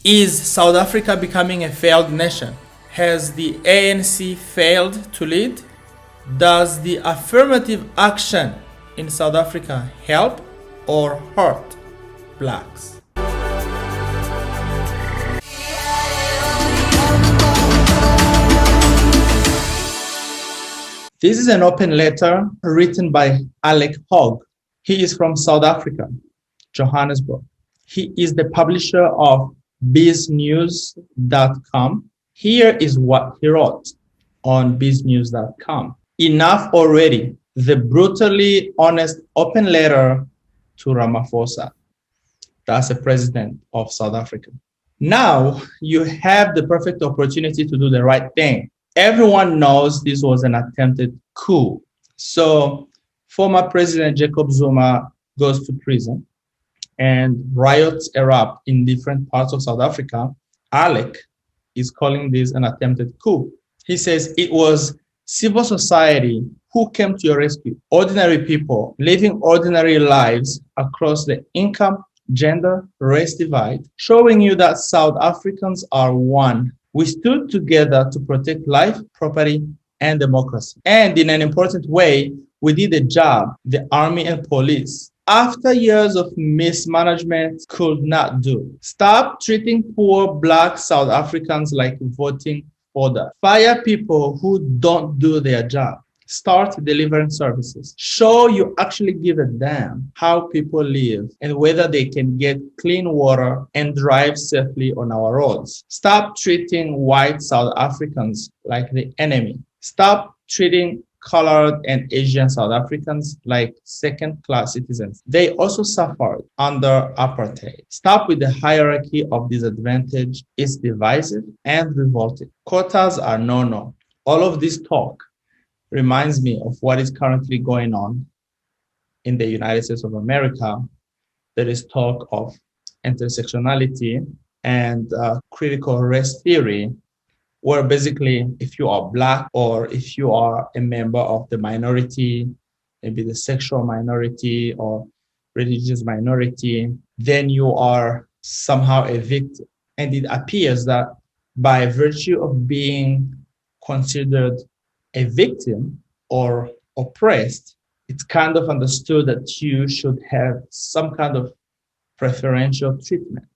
Is South Africa becoming a failed nation? Has the ANC failed to lead? Does the affirmative action in South Africa help or hurt blacks? This is an open letter written by Alec Hogg. He is from South Africa, Johannesburg. He is the publisher of biznews.com. Here is what he wrote on biznews.com. Enough already. The brutally honest open letter to Ramaphosa. That's the president of South Africa. Now you have the perfect opportunity to do the right thing. Everyone knows this was an attempted coup. So former President Jacob Zuma goes to prison and riots erupt in different parts of South Africa. Alec is calling this an attempted coup. He says it was civil society who came to your rescue. Ordinary people living ordinary lives across the income, gender, race divide, showing you that South Africans are one. We stood together to protect life, property, and democracy. And in an important way, we did a job the army and police, after years of mismanagement, could not do. Stop treating poor Black South Africans like voting fodder. Fire people who don't do their job. Start delivering services. Show you actually give a damn how people live and whether they can get clean water and drive safely on our roads. Stop treating white South Africans like the enemy. Stop treating colored and Asian South Africans like second-class citizens. They also suffered under apartheid. Stop with the hierarchy of disadvantage. It's divisive and revolting. Quotas are no-no. All of this talk reminds me of what is currently going on in the United States of America. There is talk of intersectionality and critical race theory, where basically if you are Black or if you are a member of the minority, maybe the sexual minority or religious minority, then you are somehow a victim. And it appears that by virtue of being considered a victim or oppressed, it's kind of understood that you should have some kind of preferential treatment.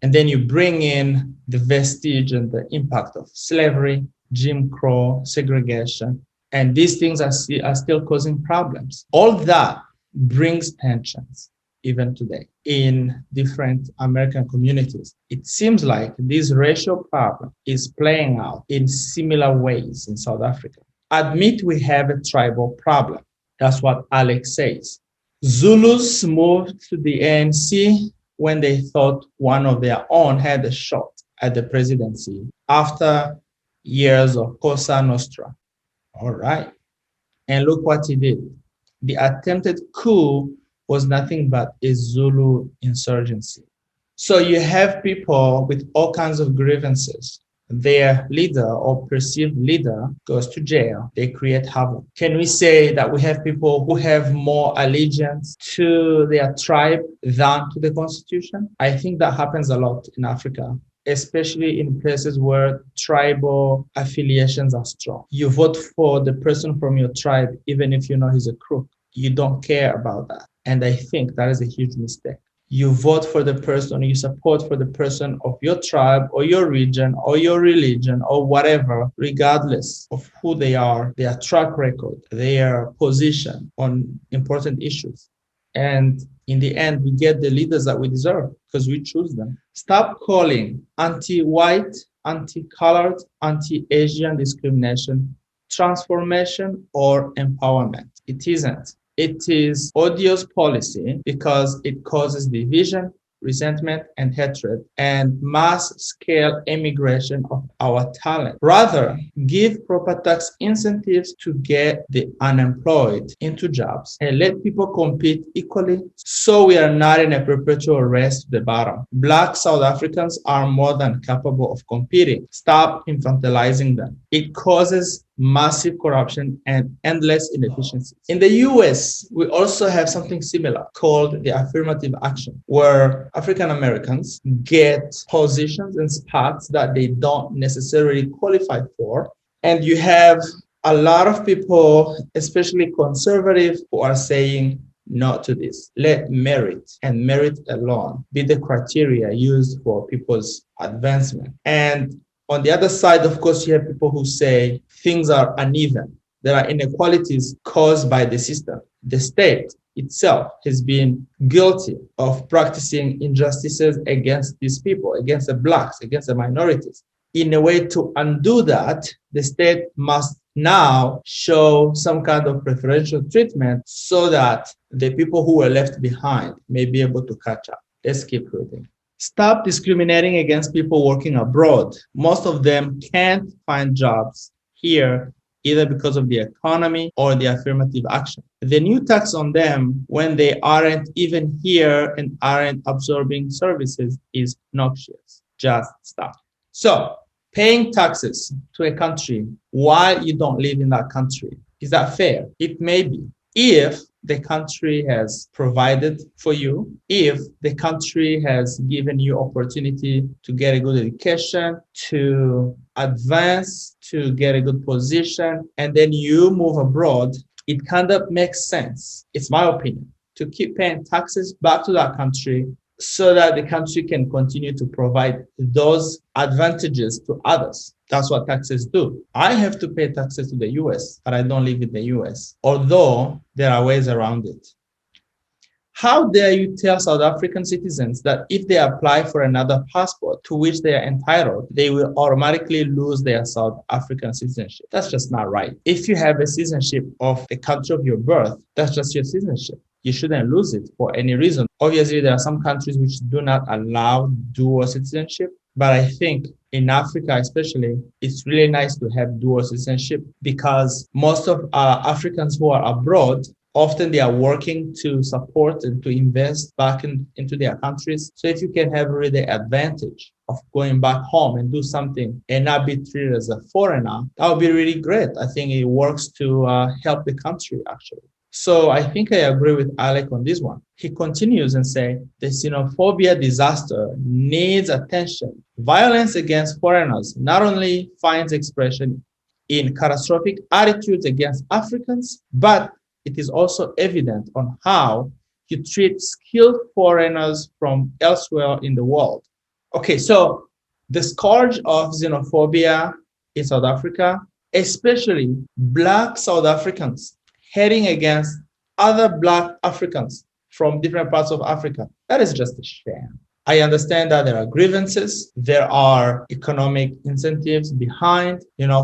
And then you bring in the vestige and the impact of slavery, Jim Crow, segregation, and these things are still causing problems. All that brings tensions even today in different American communities. It seems like this racial problem is playing out in similar ways in South Africa. Admit we have a tribal problem. That's what Alex says. Zulus moved to the ANC when they thought one of their own had a shot at the presidency after years of Cosa Nostra. All right. And look what he did. The attempted coup was nothing but a Zulu insurgency. So you have people with all kinds of grievances. Their leader or perceived leader goes to jail. They create havoc. Can we say that we have people who have more allegiance to their tribe than to the constitution? I think that happens a lot in Africa, especially in places where tribal affiliations are strong. You vote for the person from your tribe, even if you know he's a crook. You don't care about that. And I think that is a huge mistake. You vote for the person, you support for the person of your tribe or your region or your religion or whatever, regardless of who they are, their track record, their position on important issues. And in the end, we get the leaders that we deserve because we choose them. Stop calling anti-white, anti-colored, anti-Asian discrimination transformation or empowerment. It isn't. It is odious policy because it causes division, resentment, and hatred, and mass-scale immigration of our talent. Rather, give proper tax incentives to get the unemployed into jobs and let people compete equally so we are not in a perpetual race to the bottom. Black South Africans are more than capable of competing. Stop infantilizing them. It causes massive corruption, and endless inefficiencies. In the US, we also have something similar called the affirmative action, where African Americans get positions and spots that they don't necessarily qualify for. And you have a lot of people, especially conservative, who are saying no to this. Let merit and merit alone be the criteria used for people's advancement. And on the other side, of course, you have people who say things are uneven. There are inequalities caused by the system. The state itself has been guilty of practicing injustices against these people, against the blacks, against the minorities. In a way to undo that, the state must now show some kind of preferential treatment so that the people who were left behind may be able to catch up. Let's keep reading. Stop discriminating against people working abroad. Most of them can't find jobs here either because of the economy or the affirmative action. The new tax on them when they aren't even here and aren't absorbing services is noxious. Just stop. So, paying taxes to a country while you don't live in that country, is that fair? It may be. If the country has provided for you, if the country has given you opportunity to get a good education, to advance, to get a good position, and then you move abroad, it kind of makes sense, it's my opinion, to keep paying taxes back to that country so that the country can continue to provide those advantages to others. That's what taxes do. I have to pay taxes to the US, but I don't live in the US, although there are ways around it. How dare you tell South African citizens that if they apply for another passport to which they are entitled, they will automatically lose their South African citizenship? That's just not right. If you have a citizenship of the country of your birth, that's just your citizenship. You shouldn't lose it for any reason. Obviously, there are some countries which do not allow dual citizenship, but I think in Africa especially, it's really nice to have dual citizenship because most of Africans who are abroad, often they are working to support and to invest back into their countries. So if you can have really the advantage of going back home and do something and not be treated as a foreigner, that would be really great. I think it works to help the country actually. So I think I agree with Alec on this one. He continues and says, the xenophobia disaster needs attention. Violence against foreigners not only finds expression in catastrophic attitudes against Africans, but it is also evident on how you treat skilled foreigners from elsewhere in the world. Okay, so the scourge of xenophobia in South Africa, especially Black South Africans, heading against other Black Africans from different parts of Africa. That is just a sham. I understand that there are grievances, there are economic incentives behind,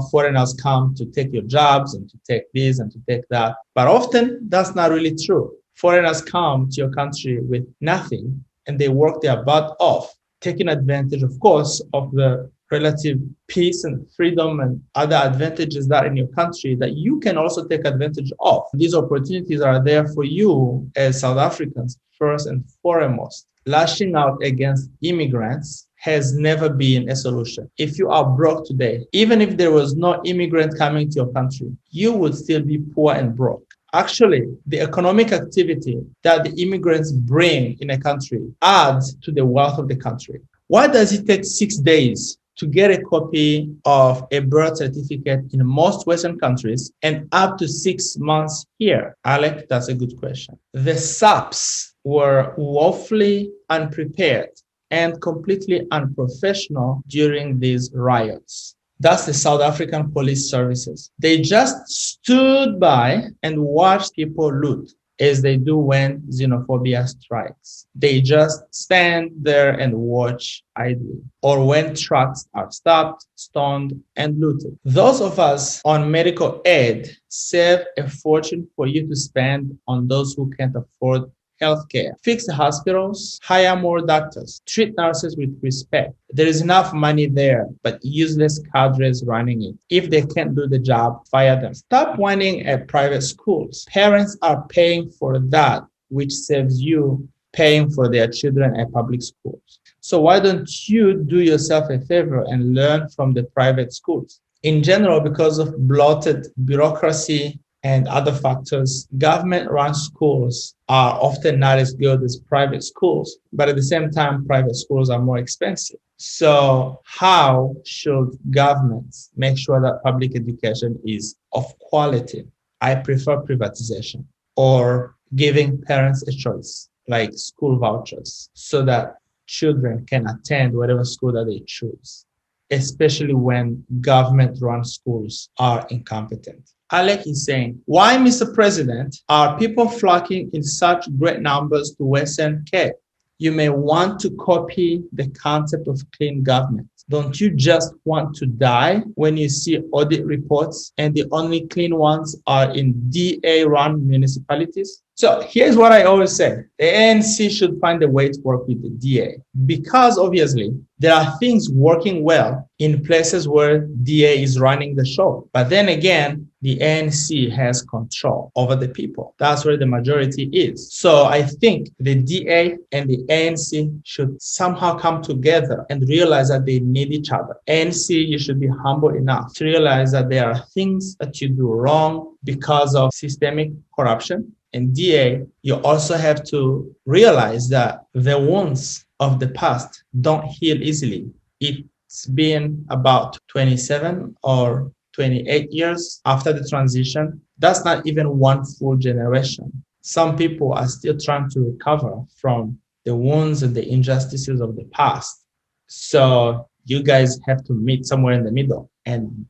foreigners come to take your jobs and to take this and to take that. But often that's not really true. Foreigners come to your country with nothing and they work their butt off, taking advantage, of course, of the relative peace and freedom and other advantages that are in your country that you can also take advantage of. These opportunities are there for you as South Africans, first and foremost. Lashing out against immigrants has never been a solution. If you are broke today, even if there was no immigrant coming to your country, you would still be poor and broke. Actually, the economic activity that the immigrants bring in a country adds to the wealth of the country. Why does it take 6 days to get a copy of a birth certificate in most Western countries and up to 6 months here? Alec, that's a good question. The SAPs were woefully unprepared and completely unprofessional during these riots. That's the South African Police Services. They just stood by and watched people loot, as they do when xenophobia strikes. They just stand there and watch idly, or when trucks are stopped, stoned, and looted. Those of us on medical aid save a fortune for you to spend on those who can't afford healthcare. Fix the hospitals, hire more doctors, treat nurses with respect. There is enough money there, but useless cadres running it. If they can't do the job, fire them. Stop whining at private schools. Parents are paying for that, which saves you paying for their children at public schools. So why don't you do yourself a favor and learn from the private schools? In general, because of bloated bureaucracy and other factors, government-run schools are often not as good as private schools, but at the same time, private schools are more expensive. So how should governments make sure that public education is of quality? I prefer privatization or giving parents a choice, like school vouchers, so that children can attend whatever school that they choose, especially when government-run schools are incompetent. Alec is saying, why, Mr. President, are people flocking in such great numbers to Western Cape? You may want to copy the concept of clean government. Don't you just want to die when you see audit reports and the only clean ones are in DA-run municipalities? So here's what I always say. The ANC should find a way to work with the DA because obviously there are things working well in places where DA is running the show. But then again, the ANC has control over the people. That's where the majority is. So I think the DA and the ANC should somehow come together and realize that they need each other. ANC, you should be humble enough to realize that there are things that you do wrong because of systemic corruption. And DA, you also have to realize that the wounds of the past don't heal easily. It's been about 27 or 28 years after the transition. That's not even one full generation. Some people are still trying to recover from the wounds and the injustices of the past. So you guys have to meet somewhere in the middle and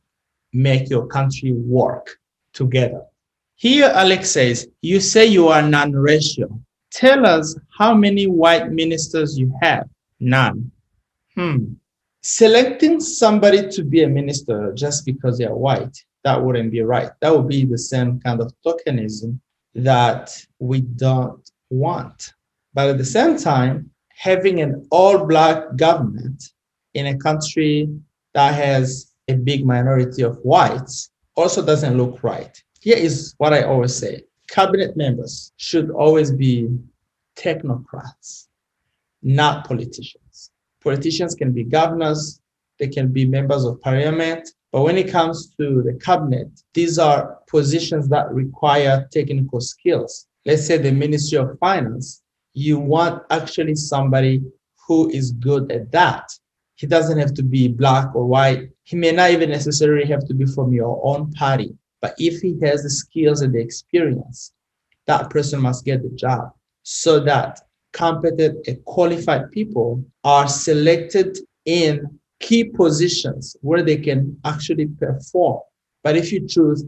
make your country work together. Here, Alex says, you say you are non-racial. Tell us how many white ministers you have. None. Selecting somebody to be a minister just because they're white, that wouldn't be right. That would be the same kind of tokenism that we don't want. But at the same time, having an all-black government in a country that has a big minority of whites also doesn't look right. Here is what I always say. Cabinet members should always be technocrats, not politicians. Politicians can be governors, they can be members of parliament, but when it comes to the cabinet, these are positions that require technical skills. Let's say the Ministry of Finance, you want actually somebody who is good at that. He doesn't have to be black or white. He may not even necessarily have to be from your own party. But if he has the skills and the experience, that person must get the job so that competent and qualified people are selected in key positions where they can actually perform. But if you choose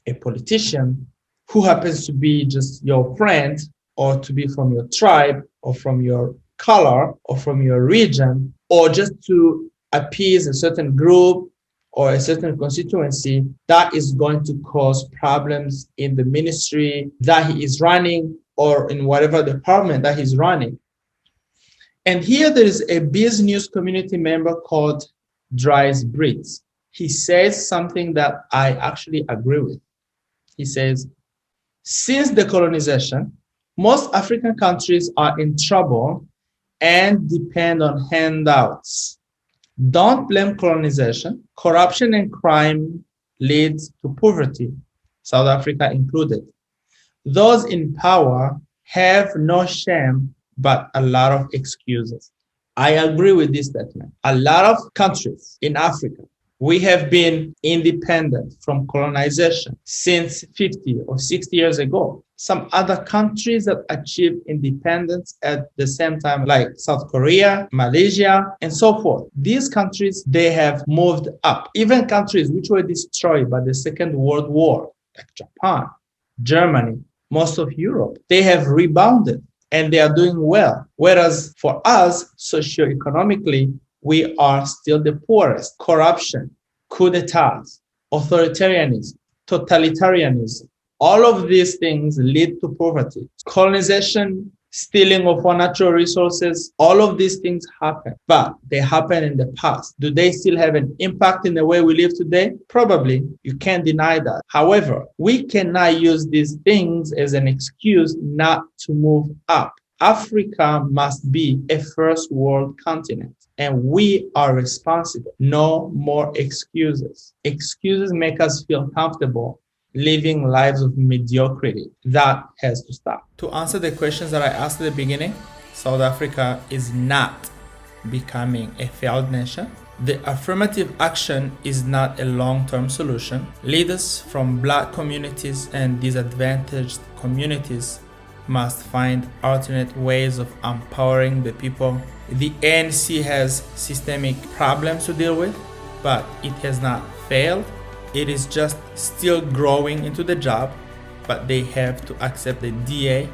a politician who happens to be just your friend or to be from your tribe or from your color or from your region, or just to appease a certain group or a certain constituency, that is going to cause problems in the ministry that he is running or in whatever department that he's running. And here there is a Biz News community member called Dries Brits. He says something that I actually agree with. He says, since decolonization, most African countries are in trouble and depend on handouts. Don't blame colonization. Corruption and crime leads to poverty, South Africa included. Those in power have no shame, but a lot of excuses. I agree with this statement. A lot of countries in Africa, we have been independent from colonization since 50 or 60 years ago. Some other countries that achieved independence at the same time, like South Korea, Malaysia, and so forth. These countries, they have moved up. Even countries which were destroyed by the Second World War, like Japan, Germany, most of Europe, they have rebounded and they are doing well. Whereas for us, socioeconomically, we are still the poorest. Corruption, coup d'etats, authoritarianism, totalitarianism, all of these things lead to poverty. Colonization, stealing of our natural resources, all of these things happen, but they happen in the past. Do they still have an impact in the way we live today? Probably. You can't deny that. However, we cannot use these things as an excuse not to move up. Africa must be a first world continent. and we are responsible. No more excuses. Excuses make us feel comfortable living lives of mediocrity. That has to stop. To answer the questions that I asked at the beginning, South Africa is not becoming a failed nation. The affirmative action is not a long-term solution. Leaders from Black communities and disadvantaged communities must find alternate ways of empowering the people. The ANC has systemic problems to deal with, but it has not failed. It is just still growing into the job, but they have to accept the DA,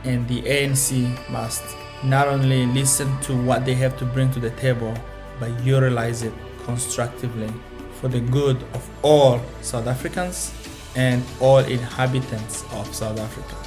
and the ANC must not only listen to what they have to bring to the table, but utilize it constructively for the good of all South Africans and all inhabitants of South Africa.